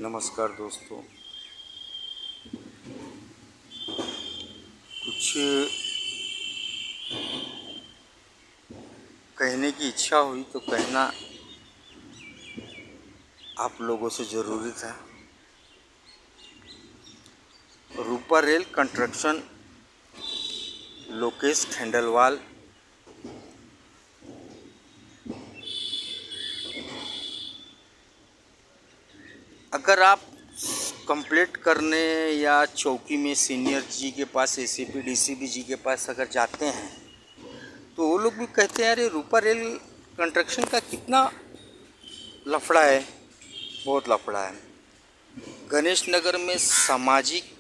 नमस्कार दोस्तों। कुछ कहने की इच्छा हुई तो कहना आप लोगों से ज़रूरी था। रूपा रेल कंस्ट्रक्शन, लोकेश खंडेलवाल अगर आप कंप्लीट करने या चौकी में सीनियर जी के पास, एसीपी डीसीपी जी के पास अगर जाते हैं तो वो लोग भी कहते हैं अरे रूपा रेल कंस्ट्रक्शन का कितना लफड़ा है, बहुत लफड़ा है। गणेश नगर में सामाजिक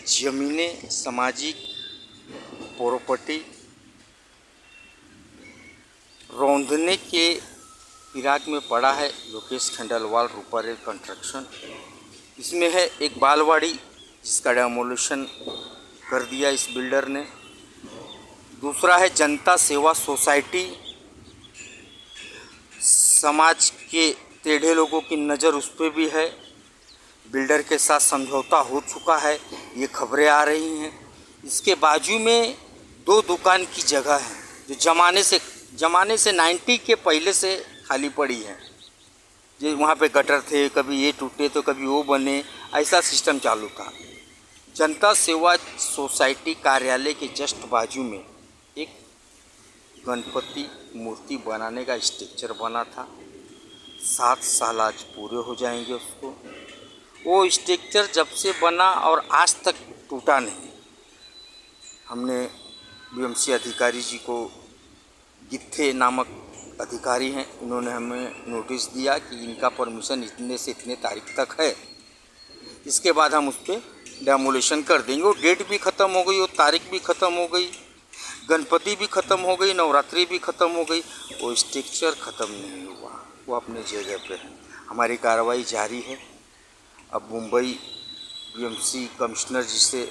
ज़मीनें, सामाजिक प्रॉपर्टी रौंदने के फिराक में पड़ा है लोकेश खंडेलवाल रूपा रेल कंस्ट्रक्शन। इसमें है एक बालवाड़ी जिसका डेमोलिशन कर दिया इस बिल्डर ने। दूसरा है जनता सेवा सोसाइटी, समाज के टेढ़े लोगों की नज़र उस पर भी है। बिल्डर के साथ समझौता हो चुका है, ये खबरें आ रही हैं। इसके बाजू में 2 दुकान की जगह है जो ज़माने से 90 के पहले से खाली पड़ी है। जो वहाँ पे गटर थे, कभी ये टूटे तो कभी वो बने, ऐसा सिस्टम चालू था। जनता सेवा सोसाइटी कार्यालय के जस्ट बाजू में एक गणपति मूर्ति बनाने का स्ट्रक्चर बना था। 7 साल आज पूरे हो जाएंगे उसको। वो स्ट्रक्चर जब से बना और आज तक टूटा नहीं। हमने बीएमसी अधिकारी जी को, गित्थे नामक अधिकारी हैं, इन्होंने हमें नोटिस दिया कि इनका परमिशन इतने से इतने तारीख तक है, इसके बाद हम उस पर डेमोलिशन कर देंगे। वो डेट भी ख़त्म हो गई, वो तारीख भी ख़त्म हो गई, गणपति भी ख़त्म हो गई, नवरात्रि भी ख़त्म हो गई, वो स्ट्रक्चर ख़त्म नहीं हुआ, वो अपने जगह पे है। हमारी कार्रवाई जारी है। अब मुंबई बीएमसी कमिश्नर जी से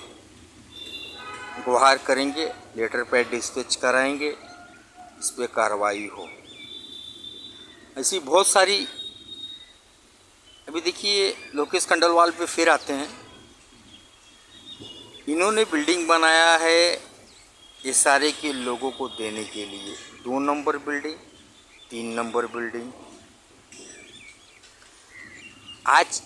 गुहार करेंगे, लेटर पैड डिस्पैच कराएंगे, इस पर कार्रवाई हो। ऐसी बहुत सारी, अभी देखिए लोकेश खंडेलवाल पे फिर आते हैं। इन्होंने बिल्डिंग बनाया है एसआरए के लोगों को देने के लिए। 2 नंबर बिल्डिंग, 3 नंबर बिल्डिंग। आज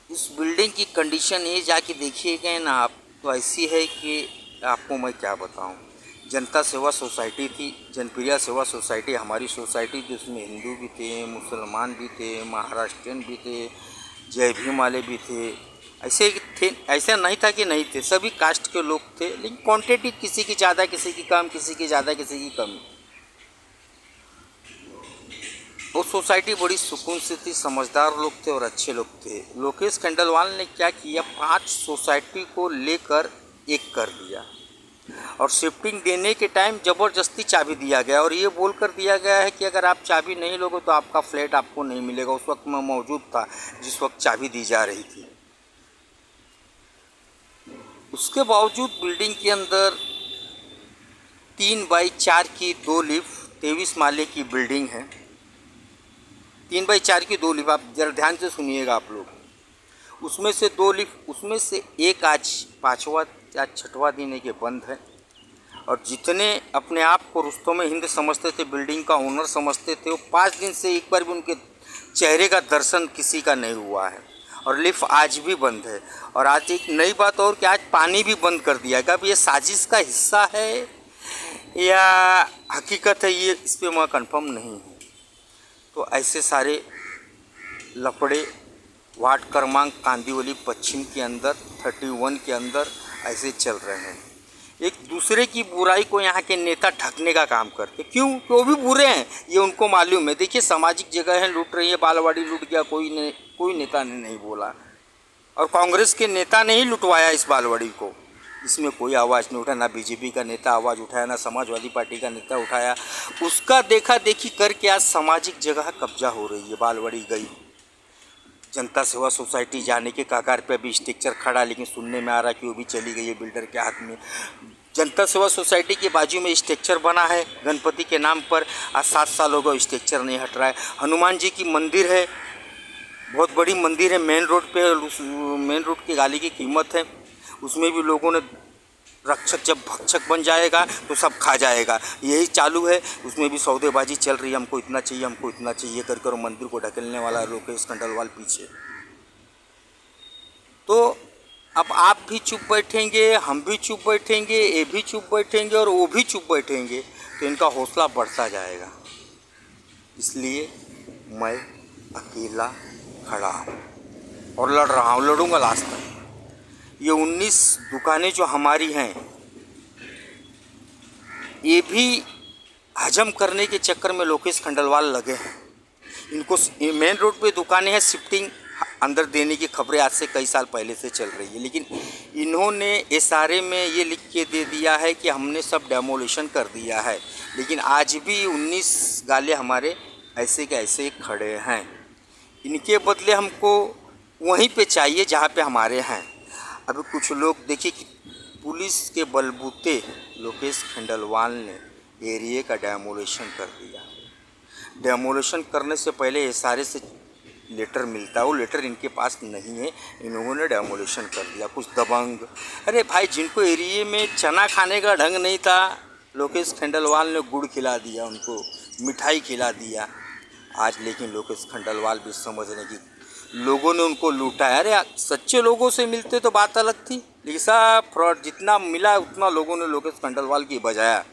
उस बिल्डिंग की कंडीशन ये जाके देखिएगा ना आप, तो ऐसी है कि आपको मैं क्या बताऊं। जनता सेवा सोसाइटी थी, जनप्रिया सेवा सोसाइटी हमारी सोसाइटी थी, उसमें हिंदू भी थे, मुसलमान भी थे, महाराष्ट्रियन भी थे, जय भीम वाले भी थे। ऐसे थे, ऐसा नहीं था कि नहीं थे, सभी कास्ट के लोग थे, लेकिन क्वांटिटी किसी की ज़्यादा, किसी की कम, किसी की ज़्यादा, किसी की कम। वो सोसाइटी बड़ी सुकून से थी, समझदार लोग थे और अच्छे लोग थे। लोकेश खंडेलवाल ने क्या किया, 5 सोसाइटी को लेकर एक कर दिया और शिफ्टिंग देने के टाइम ज़बरदस्ती चाबी दिया गया और ये बोल कर दिया गया है कि अगर आप चाबी नहीं लोगे तो आपका फ्लैट आपको नहीं मिलेगा। उस वक्त मैं मौजूद था जिस वक्त चाबी दी जा रही थी। उसके बावजूद बिल्डिंग के अंदर 3 बाई 4 की 2 लिफ्ट, 23 माले की बिल्डिंग है। 3 बाई 4 की 2 लिफ्ट, आप जरा ध्यान से सुनिएगा आप लोग। उसमें से 2 लिफ्ट, उसमें से एक आज 5वां या 6वां दिन है कि बंद है। और जितने अपने आप को रुस्तों में हिंद समझते थे, बिल्डिंग का ओनर समझते थे, वो 5 दिन से एक बार भी उनके चेहरे का दर्शन किसी का नहीं हुआ है और लिफ्ट आज भी बंद है। और आज एक नई बात और कि आज पानी भी बंद कर दिया है। अब ये साजिश का हिस्सा है या हकीकत है, ये इस पर मैं कंफर्म नहीं हूँ। तो ऐसे सारे लफड़े वार्ड क्रमांक कांदिवली पश्चिम के अंदर 31 के अंदर ऐसे चल रहे हैं। एक दूसरे की बुराई को यहाँ के नेता ढकने का काम करते। क्यों? कि वो भी बुरे हैं, ये उनको मालूम है। देखिए सामाजिक जगह है लूट रही है, बालवाड़ी लूट गया, कोई नेता ने नहीं बोला और कांग्रेस के नेता ने ही लुटवाया इस बालवाड़ी को। इसमें कोई आवाज़ नहीं उठा, ना बीजेपी का नेता आवाज़ उठाया, ना समाजवादी पार्टी का नेता उठाया। उसका देखा देखी करके आज सामाजिक जगह कब्जा हो रही है। बालवाड़ी गई, जनता सेवा सोसाइटी जाने के कगार पे अभी स्ट्रक्चर खड़ा, लेकिन सुनने में आ रहा है कि वो भी चली गई है बिल्डर के हाथ में। जनता सेवा सोसाइटी के बाजू में स्ट्रक्चर बना है गणपति के नाम पर, आज 7 साल हो गए स्ट्रक्चर नहीं हट रहा है। हनुमान जी की मंदिर है बहुत बड़ी मंदिर है मेन रोड पे, उस मेन रोड की गाली की कीमत है, उसमें भी लोगों ने रक्षक जब भक्षक बन जाएगा तो सब खा जाएगा, यही चालू है। उसमें भी सौदेबाजी चल रही है, हमको इतना चाहिए, हमको इतना चाहिए कर कर मंदिर को ढकेलने वाला लोकेश खंडेलवाल पीछे। तो अब आप भी चुप बैठेंगे, हम भी चुप बैठेंगे, ये भी चुप बैठेंगे और वो भी चुप बैठेंगे, तो इनका हौसला बढ़ता जाएगा। इसलिए मैं अकेला खड़ा हूँ और लड़ रहा हूँ, लड़ूंगा लास्ट तक। ये 19 दुकानें जो हमारी हैं, ये भी हजम करने के चक्कर में लोकेश खंडेलवाल लगे हैं। इनको मेन रोड पे दुकानें हैं, शिफ्टिंग अंदर देने की खबरें आज से कई साल पहले से चल रही है, लेकिन इन्होंने एसआरए में ये लिख के दे दिया है कि हमने सब डेमोलिशन कर दिया है, लेकिन आज भी 19 गाले हमारे ऐसे के ऐसे खड़े हैं। इनके बदले हमको वहीं पे चाहिए जहाँ पे हमारे हैं। अभी कुछ लोग देखिए कि पुलिस के बलबूते लोकेश खंडेलवाल ने एरिया का डेमोलिशन कर दिया। डेमोलिशन करने से पहले एसआरए से लेटर मिलता है, वो लेटर इनके पास नहीं है, इन्होंने डेमोलिशन कर दिया। कुछ दबंग, अरे भाई जिनको एरिया में चना खाने का ढंग नहीं था, लोकेश खंडेलवाल ने गुड़ खिला दिया, उनको मिठाई खिला दिया। आज लेकिन लोकेश खंडेलवाल भी समझने की, लोगों ने उनको लूटा है। अरे सच्चे लोगों से मिलते तो बात अलग थी, लेकिन सब फ्रॉड, जितना मिला उतना लोगों ने लोकेश खंडेलवाल की बजाया।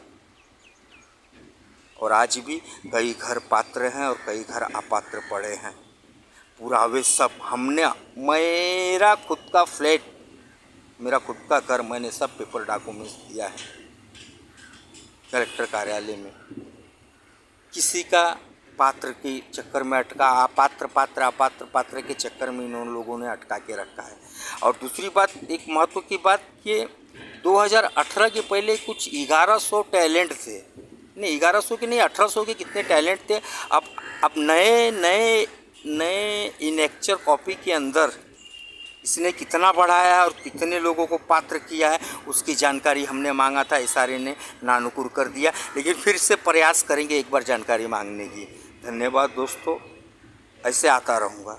और आज भी कई घर पात्र हैं और कई घर अपात्र पड़े हैं। पुरावे सब हमने, मेरा खुद का फ्लैट, मेरा खुद का घर, मैंने सब पेपर डॉक्यूमेंट्स दिया है कलेक्टर कार्यालय में। किसी का पात्र के चक्कर में अटका, अपात्र के चक्कर में इन लोगों ने अटका के रखा है। और दूसरी बात, एक महत्व की बात, कि 2018 के पहले कुछ 1100 टैलेंट थे, नहीं 1100 के नहीं 1800 के कितने टैलेंट थे। अब नए इनेक्चर कॉपी के अंदर इसने कितना बढ़ाया है और कितने लोगों को पात्र किया है, उसकी जानकारी हमने मांगा था, एसआरए ने नानुकुर कर दिया, लेकिन फिर से प्रयास करेंगे एक बार जानकारी मांगने की। धन्यवाद दोस्तों, ऐसे आता रहूँगा।